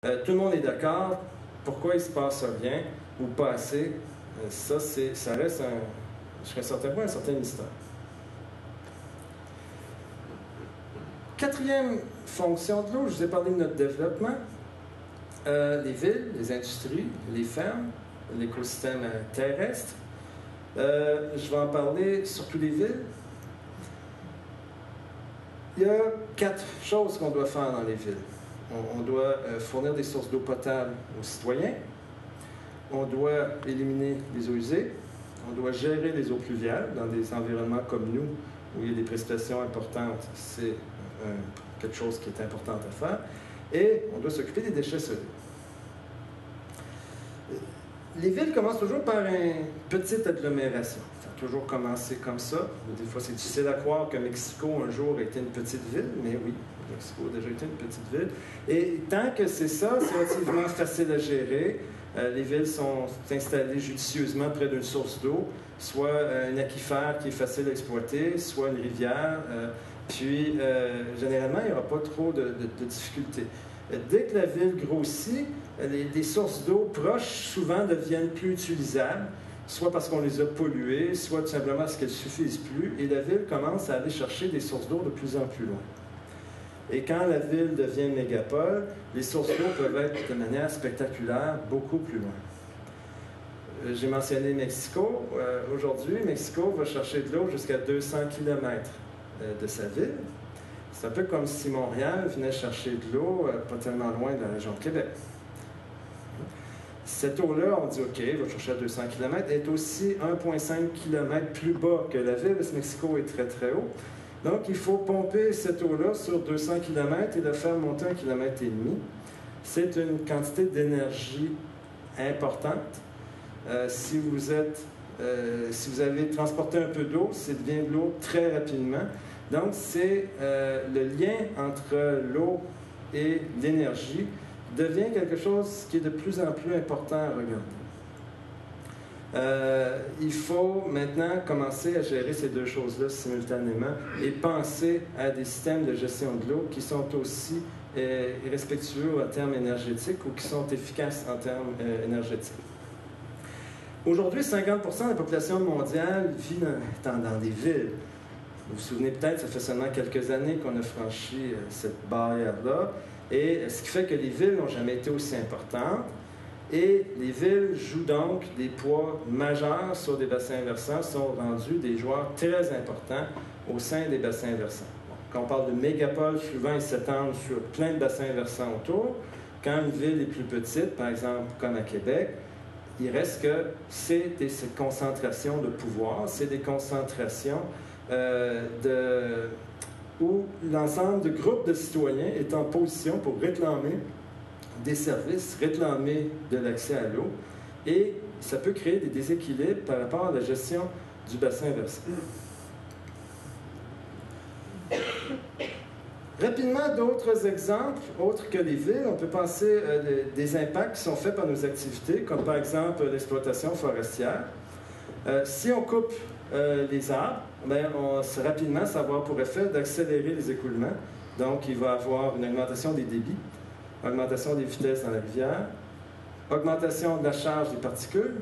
Tout le monde est d'accord. Pourquoi il ne se passe rien ou pas assez? Ça reste, jusqu'à un certain point, un certain mystère. Quatrième fonction de l'eau, je vous ai parlé de notre développement. Les villes, les industries, les fermes, l'écosystème terrestre. Je vais en parler surtout des villes. Il y a 4 choses qu'on doit faire dans les villes. On doit fournir des sources d'eau potable aux citoyens. On doit éliminer les eaux usées. On doit gérer les eaux pluviales dans des environnements comme nous, où il y a des précipitations importantes. C'est quelque chose qui est important à faire. Et on doit s'occuper des déchets solides. Les villes commencent toujours par une petite agglomération. Ça a toujours commencé comme ça. Des fois, c'est difficile à croire que Mexico, un jour, a été une petite ville, mais oui, Mexico a déjà été une petite ville. Et tant que c'est ça, c'est relativement facile à gérer. Les villes sont installées judicieusement près d'une source d'eau, soit un aquifère qui est facile à exploiter, soit une rivière. Puis, généralement, il n'y aura pas trop de difficultés. Dès que la ville grossit, les sources d'eau proches souvent deviennent plus utilisables, soit parce qu'on les a polluées, soit tout simplement parce qu'elles ne suffisent plus, et la ville commence à aller chercher des sources d'eau de plus en plus loin. Et quand la ville devient une mégapole, les sources d'eau peuvent être de manière spectaculaire beaucoup plus loin. J'ai mentionné Mexico. Aujourd'hui, Mexico va chercher de l'eau jusqu'à 200 km de sa ville. C'est un peu comme si Montréal venait chercher de l'eau pas tellement loin de la région de Québec. Cette eau-là, on dit OK, il va chercher à 200 km, est aussi 1,5 km plus bas que la ville, parce que Mexico est très très haut. Donc, il faut pomper cette eau-là sur 200 km et la faire monter 1,5 km. C'est une quantité d'énergie importante. Si vous avez transporté un peu d'eau, c'est devient de l'eau très rapidement. Donc, c'est le lien entre l'eau et l'énergie devient quelque chose qui est de plus en plus important à regarder. Il faut maintenant commencer à gérer ces deux choses-là simultanément et penser à des systèmes de gestion de l'eau qui sont aussi respectueux en termes énergétiques ou qui sont efficaces en termes énergétiques. Aujourd'hui, 50% de la population mondiale vit dans des villes. Vous vous souvenez peut-être, ça fait seulement quelques années qu'on a franchi cette barrière-là, et ce qui fait que les villes n'ont jamais été aussi importantes, et les villes jouent donc des poids majeurs sur des bassins versants, sont rendus des joueurs très importants au sein des bassins versants. Bon, quand on parle de mégapoles, souvent ils s'étendent sur plein de bassins versants autour. Quand une ville est plus petite, par exemple comme à Québec, il reste que c'est cette concentration de pouvoir, c'est des concentrations où l'ensemble de groupes de citoyens est en position pour réclamer des services, réclamer de l'accès à l'eau, et ça peut créer des déséquilibres par rapport à la gestion du bassin versant. Rapidement, d'autres exemples, autres que les villes, on peut penser des impacts qui sont faits par nos activités, comme par exemple l'exploitation forestière. Si on coupe les arbres, bien, rapidement, ça va avoir pour effet d'accélérer les écoulements. Donc, il va y avoir une augmentation des débits, augmentation des vitesses dans la rivière, augmentation de la charge des particules.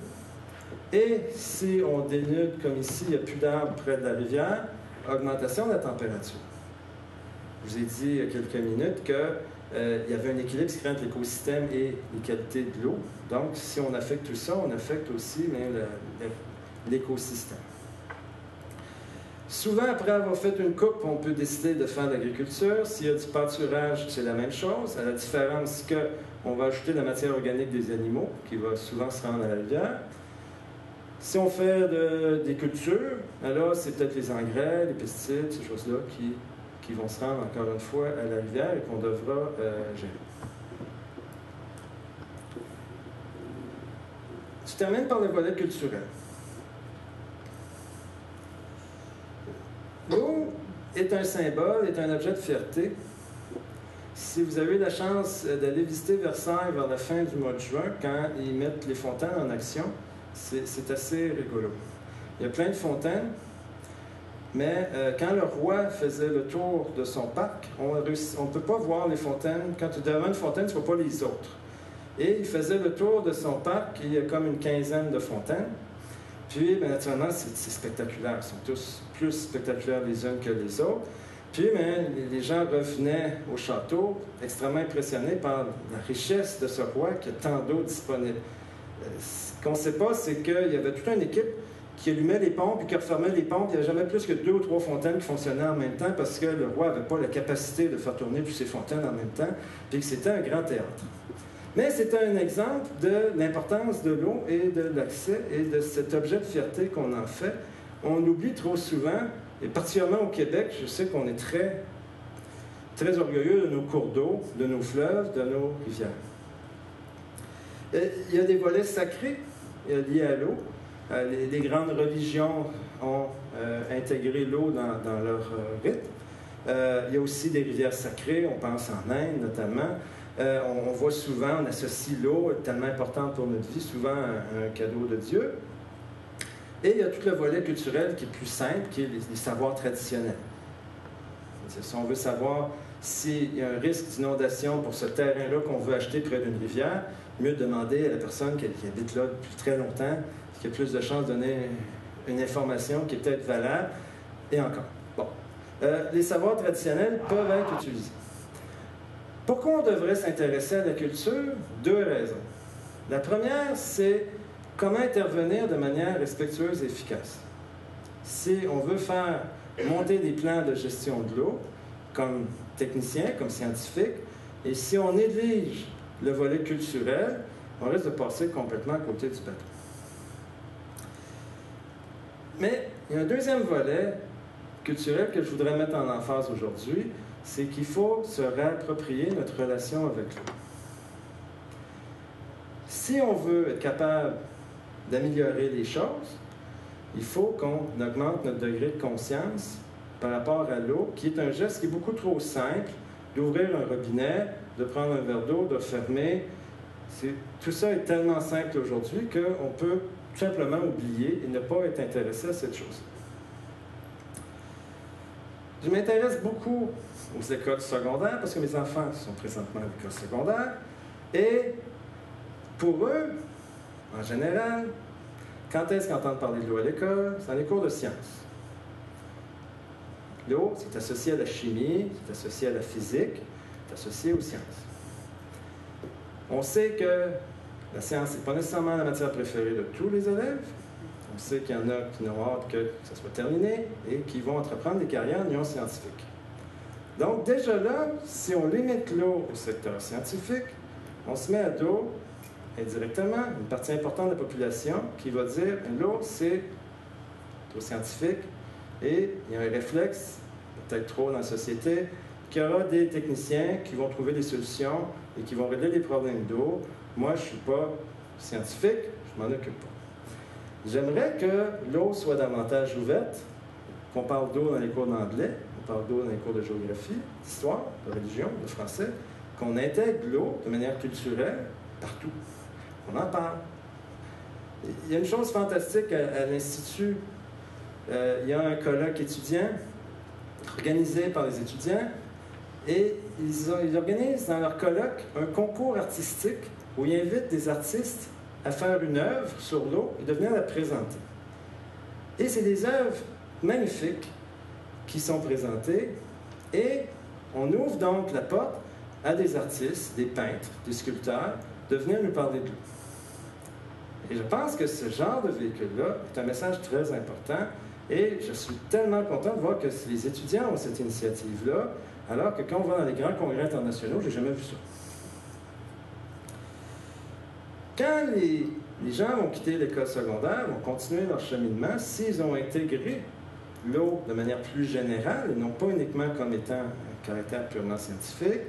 Et si on dénude, comme ici, il n'y a plus d'arbres près de la rivière, augmentation de la température. Je vous ai dit il y a quelques minutes qu'il y avait un équilibre qui se crée entre l'écosystème et les qualités de l'eau. Donc, si on affecte tout ça, on affecte aussi l'écosystème. Souvent, après avoir fait une coupe, on peut décider de faire de l'agriculture. S'il y a du pâturage, c'est la même chose, à la différence qu'on va ajouter la matière organique des animaux, qui va souvent se rendre à la rivière. Si on fait des cultures, alors c'est peut-être les engrais, les pesticides, ces choses-là qui vont se rendre encore une fois à la rivière et qu'on devra gérer. Je termine par le volet culturel. L'eau est un symbole, est un objet de fierté. Si vous avez eu la chance d'aller visiter Versailles vers la fin du mois de juin, quand ils mettent les fontaines en action, c'est assez rigolo. Il y a plein de fontaines. Mais quand le roi faisait le tour de son parc, on ne peut pas voir les fontaines. Quand tu es devant une fontaine, tu ne vois pas les autres. Et il faisait le tour de son parc, il y a comme une quinzaine de fontaines. Puis, bien, naturellement, c'est spectaculaire. Ils sont tous plus spectaculaires les unes que les autres. Puis, bien, les gens revenaient au château extrêmement impressionnés par la richesse de ce roi qui a tant d'eau disponible. Ce qu'on ne sait pas, c'est qu'il y avait toute une équipe qui allumait les pompes et qui refermait les pompes. Il n'y avait jamais plus que 2 ou 3 fontaines qui fonctionnaient en même temps parce que le roi n'avait pas la capacité de faire tourner toutes ces fontaines en même temps, puis que c'était un grand théâtre. Mais c'est un exemple de l'importance de l'eau et de l'accès et de cet objet de fierté qu'on en fait. On oublie trop souvent, et particulièrement au Québec, je sais qu'on est très, très orgueilleux de nos cours d'eau, de nos fleuves, de nos rivières. Il y a des volets sacrés liés à l'eau. Les grandes religions ont intégré l'eau dans leur rite. Il y a aussi des rivières sacrées, on pense en Inde notamment. On voit souvent, on associe l'eau, tellement importante pour notre vie, souvent à un cadeau de Dieu. Et il y a tout le volet culturel qui est plus simple, qui est les savoirs traditionnels. Si on veut savoir s'il y a un risque d'inondation pour ce terrain-là qu'on veut acheter près d'une rivière, mieux demander à la personne qui habite là depuis très longtemps, qui a plus de chances de donner une information qui est peut-être valable, et encore. Bon. Les savoirs traditionnels peuvent être utilisés. Pourquoi on devrait s'intéresser à la culture? 2 raisons. La première, c'est comment intervenir de manière respectueuse et efficace. Si on veut faire monter des plans de gestion de l'eau, comme technicien, comme scientifique, et si on néglige le volet culturel, on risque de passer complètement à côté du bateau. Mais il y a un deuxième volet culturel que je voudrais mettre en emphase aujourd'hui, c'est qu'il faut se réapproprier notre relation avec l'eau. Si on veut être capable d'améliorer les choses, il faut qu'on augmente notre degré de conscience par rapport à l'eau, qui est un geste qui est beaucoup trop simple, d'ouvrir un robinet, de prendre un verre d'eau, de le fermer. Tout ça est tellement simple aujourd'hui qu'on peut tout simplement oublier et ne pas être intéressé à cette chose. Je m'intéresse beaucoup aux écoles secondaires parce que mes enfants sont présentement à l'école secondaire et pour eux, en général, quand est-ce qu'ils entendent parler de l'eau à l'école? C'est dans les cours de sciences. L'eau, c'est associé à la chimie, c'est associé à la physique, c'est associé aux sciences. On sait que la science n'est pas nécessairement la matière préférée de tous les élèves. On sait qu'il y en a qui n'ont hâte que ça soit terminé et qui vont entreprendre des carrières non scientifiques. Donc, déjà là, si on limite l'eau au secteur scientifique, on se met à dos indirectement une partie importante de la population qui va dire l'eau, c'est trop scientifique et il y a un réflexe, peut-être trop dans la société, qu'il y aura des techniciens qui vont trouver des solutions et qui vont régler les problèmes d'eau. Moi, je ne suis pas scientifique, je m'en occupe pas. J'aimerais que l'eau soit davantage ouverte, qu'on parle d'eau dans les cours d'anglais, on parle d'eau dans les cours de géographie, d'histoire, de religion, de français, qu'on intègre l'eau de manière culturelle partout. On en parle. Il y a une chose fantastique à l'Institut. Il y a un colloque étudiant organisé par les étudiants et ils organisent dans leur colloque un concours artistique où ils invitent des artistes à faire une œuvre sur l'eau et de venir la présenter. Et c'est des œuvres magnifiques qui sont présentées et on ouvre donc la porte à des artistes, des peintres, des sculpteurs, de venir nous parler de l'eau. Et je pense que ce genre de véhicule-là est un message très important et je suis tellement content de voir que les étudiants ont cette initiative-là, alors que quand on va dans les grands congrès internationaux, je n'ai jamais vu ça. Quand les gens vont quitter l'école secondaire, vont continuer leur cheminement, s'ils ont intégré l'eau de manière plus générale, et non pas uniquement comme étant un caractère purement scientifique,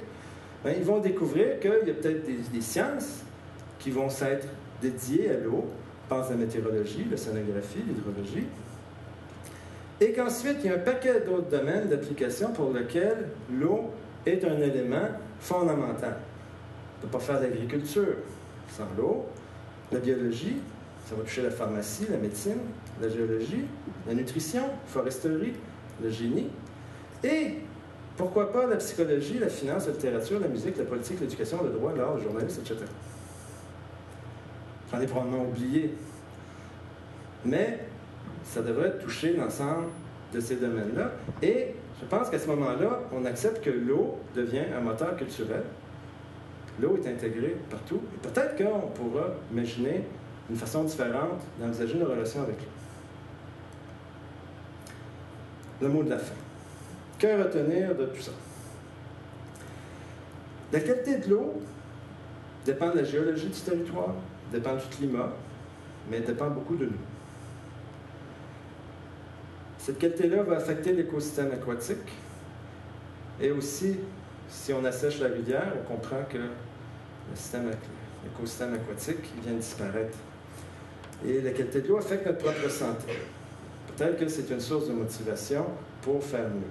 bien, ils vont découvrir qu'il y a peut-être des sciences qui vont s'être dédiées à l'eau. On pense à la météorologie, l'océanographie, l'hydrologie. Et qu'ensuite, il y a un paquet d'autres domaines d'application pour lesquels l'eau est un élément fondamental. On ne peut pas faire d'agriculture sans l'eau. La biologie, ça va toucher la pharmacie, la médecine, la géologie, la nutrition, la foresterie, le génie. Et pourquoi pas la psychologie, la finance, la littérature, la musique, la politique, l'éducation, le droit, l'art, le journalisme, etc. J'en ai probablement oublié. Mais ça devrait toucher l'ensemble de ces domaines-là. Et je pense qu'à ce moment-là, on accepte que l'eau devient un moteur culturel. L'eau est intégrée partout. Et peut-être qu'on pourra imaginer une façon différente d'envisager nos relations avec l'eau. Le mot de la fin. Que retenir de tout ça? La qualité de l'eau dépend de la géologie du territoire, dépend du climat, mais dépend beaucoup de nous. Cette qualité-là va affecter l'écosystème aquatique. Et aussi, si on assèche la rivière, on comprend que l'écosystème aquatique vient de disparaître. Et la qualité de l'eau affecte notre propre santé. Peut-être que c'est une source de motivation pour faire mieux.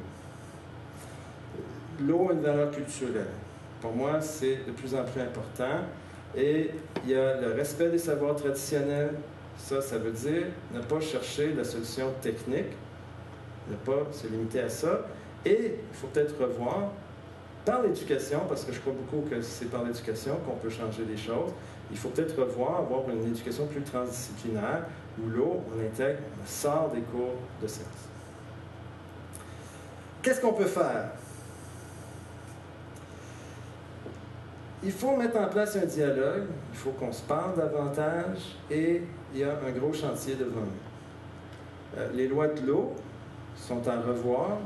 L'eau a une valeur culturelle. Pour moi, c'est de plus en plus important. Et il y a le respect des savoirs traditionnels. Ça veut dire ne pas chercher la solution technique, ne pas se limiter à ça. Et il faut peut-être revoir par l'éducation, parce que je crois beaucoup que c'est par l'éducation qu'on peut changer les choses. Il faut peut-être revoir, avoir une éducation plus transdisciplinaire, où l'eau, on intègre, on sort des cours de sciences. Qu'est-ce qu'on peut faire? Il faut mettre en place un dialogue, il faut qu'on se parle davantage, et il y a un gros chantier devant nous. Les lois de l'eau sont à revoir,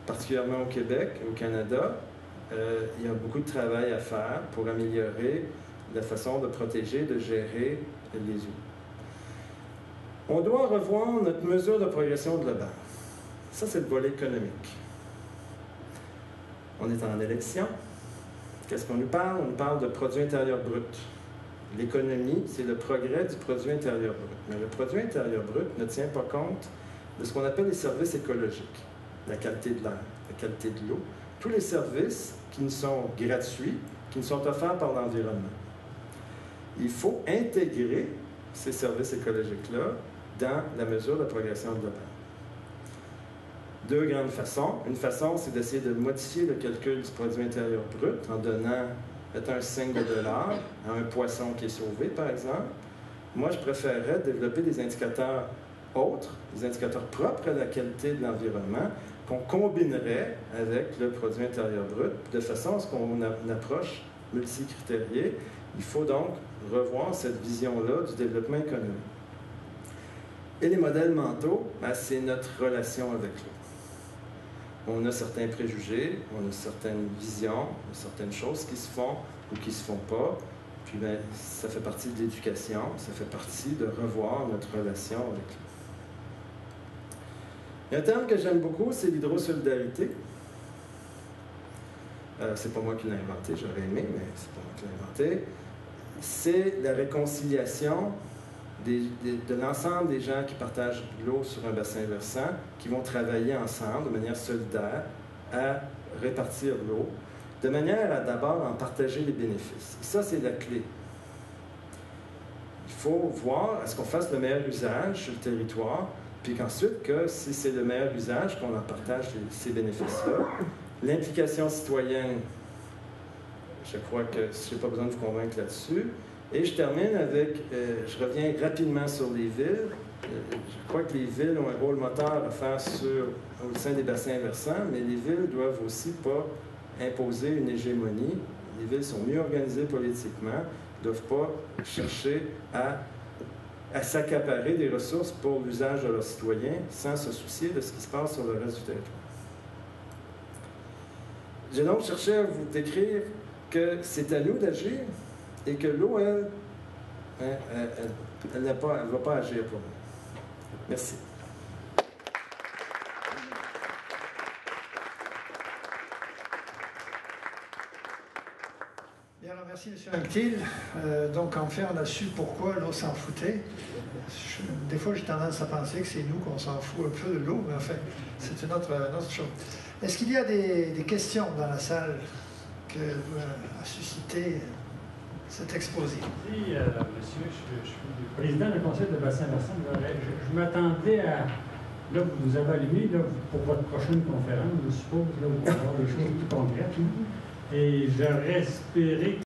particulièrement au Québec et au Canada. Il y a beaucoup de travail à faire pour améliorer la façon de protéger, de gérer les eaux. On doit revoir notre mesure de progression globale. Ça, c'est le volet économique. On est en élection. Qu'est-ce qu'on nous parle? On nous parle de produit intérieur brut. L'économie, c'est le progrès du produit intérieur brut. Mais le produit intérieur brut ne tient pas compte de ce qu'on appelle les services écologiques. La qualité de l'air, la qualité de l'eau. Tous les services qui ne sont gratuits, qui ne sont offerts par l'environnement. Il faut intégrer ces services écologiques-là dans la mesure de progression globale. Deux grandes façons. Une façon, c'est d'essayer de modifier le calcul du produit intérieur brut en donnant un signe de dollar à un poisson qui est sauvé, par exemple. Moi, je préférerais développer des indicateurs autres, des indicateurs propres à la qualité de l'environnement, qu'on combinerait avec le produit intérieur brut, de façon à ce qu'on ait une approche multicritériée. Il faut donc revoir cette vision-là du développement économique. Et les modèles mentaux, c'est notre relation avec l'eau. On a certains préjugés, on a certaines visions, on a certaines choses qui se font ou qui ne se font pas. Puis ça fait partie de l'éducation, ça fait partie de revoir notre relation avec l'eau. Il y a un terme que j'aime beaucoup, c'est l'hydrosolidarité. C'est pas moi qui l'ai inventé, j'aurais aimé, mais c'est pas moi qui l'ai inventé. C'est la réconciliation de l'ensemble des gens qui partagent l'eau sur un bassin versant, qui vont travailler ensemble de manière solidaire à répartir l'eau, de manière à d'abord en partager les bénéfices. Et ça, c'est la clé. Il faut voir à ce qu'on fasse le meilleur usage sur le territoire, puis qu'ensuite, que si c'est le meilleur usage, qu'on en partage ces bénéfices-là. L'implication citoyenne, je crois que je n'ai pas besoin de vous convaincre là-dessus. Et je termine avec, je reviens rapidement sur les villes. Je crois que les villes ont un rôle moteur à faire au sein des bassins versants, mais les villes ne doivent aussi pas imposer une hégémonie. Les villes sont mieux organisées politiquement, ne doivent pas chercher à s'accaparer des ressources pour l'usage de leurs citoyens sans se soucier de ce qui se passe sur le reste du territoire. J'ai donc cherché à vous décrire que c'est à nous d'agir et que l'eau, elle ne va pas agir pour nous. Merci. Bien, alors merci M. Anctil. Donc en fait, on a su pourquoi l'eau s'en foutait. Des fois, j'ai tendance à penser que c'est nous qu'on s'en fout un peu de l'eau, mais enfin, c'est une autre chose. Est-ce qu'il y a des questions dans la salle que a suscité cet exposé? Oui, monsieur, je suis président du conseil de bassin versant. Je m'attendais Là, vous nous avez allumé là, pour votre prochaine conférence, je suppose, là, pour avoir des choses plus concrètes. Là. Et j'aurais espéré